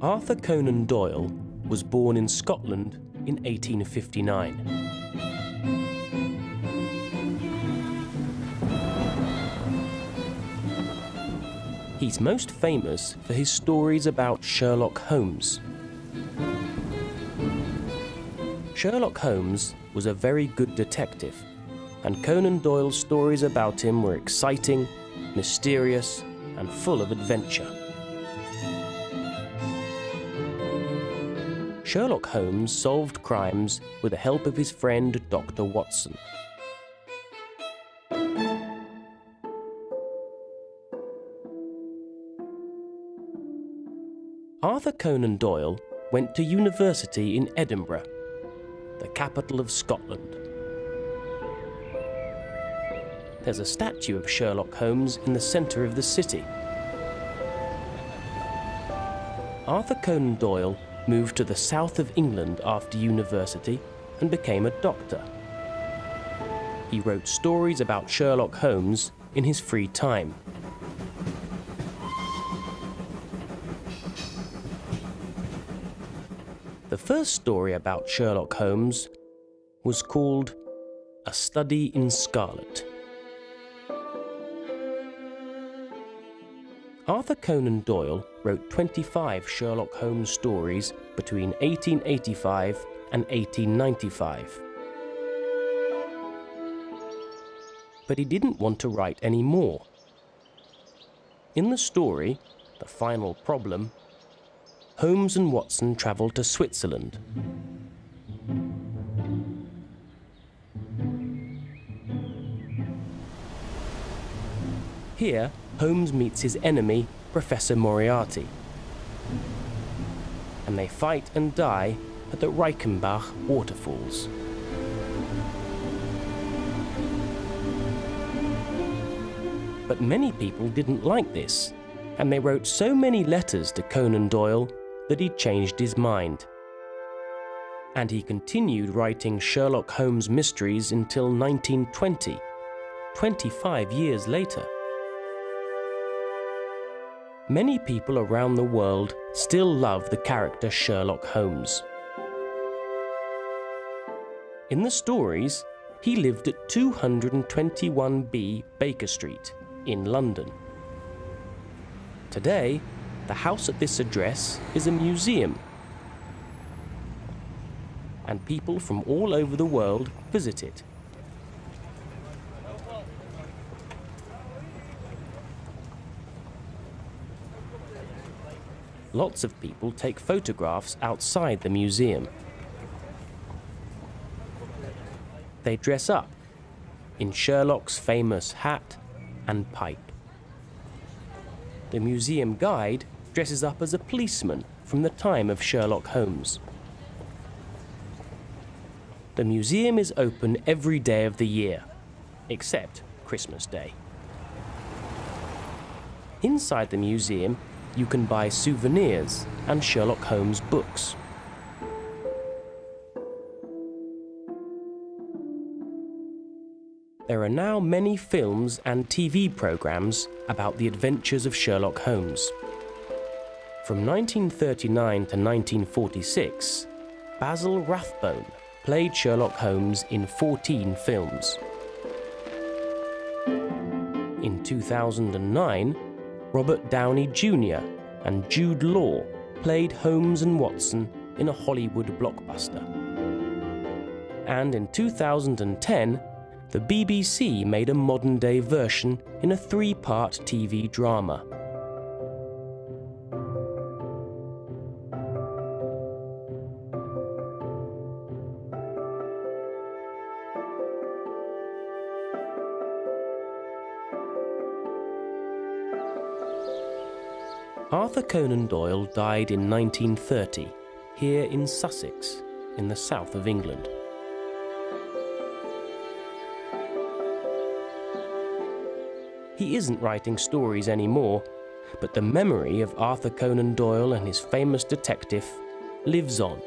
Arthur Conan Doyle was born in Scotland in 1859. He's most famous for his stories about Sherlock Holmes. Sherlock Holmes was a very good detective, and Conan Doyle's stories about him were exciting, mysterious, and full of adventure. Sherlock Holmes solved crimes with the help of his friend Dr. Watson. Arthur Conan Doyle went to university in Edinburgh, the capital of Scotland. There's a statue of Sherlock Holmes in the centre of the city. Arthur Conan Doyle moved to the south of England after university and became a doctor. He wrote stories about Sherlock Holmes in his free time. The first story about Sherlock Holmes was called A Study in Scarlet. Arthur Conan Doyle wrote 25 Sherlock Holmes stories between 1885 and 1895. But he didn't want to write any more. In the story, The Final Problem, Holmes and Watson travel to Switzerland. Here, Holmes meets his enemy, Professor Moriarty, and they fight and die at the Reichenbach waterfalls. But many people didn't like this, and they wrote so many letters to Conan Doyle that he changed his mind. And he continued writing Sherlock Holmes mysteries until 1920, 25 years later. Many people around the world still love the character Sherlock Holmes. In the stories, he lived at 221B Baker Street in London. Today, the house at this address is a museum, and people from all over the world visit it. Lots of people take photographs outside the museum. They dress up in Sherlock's famous hat and pipe. The museum guide dresses up as a policeman from the time of Sherlock Holmes. The museum is open every day of the year, except Christmas Day. Inside the museum, you can buy souvenirs and Sherlock Holmes books. There are now many films and TV programs about the adventures of Sherlock Holmes. From 1939 to 1946, Basil Rathbone played Sherlock Holmes in 14 films. In 2009, Robert Downey Jr. and Jude Law played Holmes and Watson in a Hollywood blockbuster. And in 2010, the BBC made a modern-day version in a 3-part TV drama. Arthur Conan Doyle died in 1930, here in Sussex, in the south of England. He isn't writing stories anymore, but the memory of Arthur Conan Doyle and his famous detective lives on.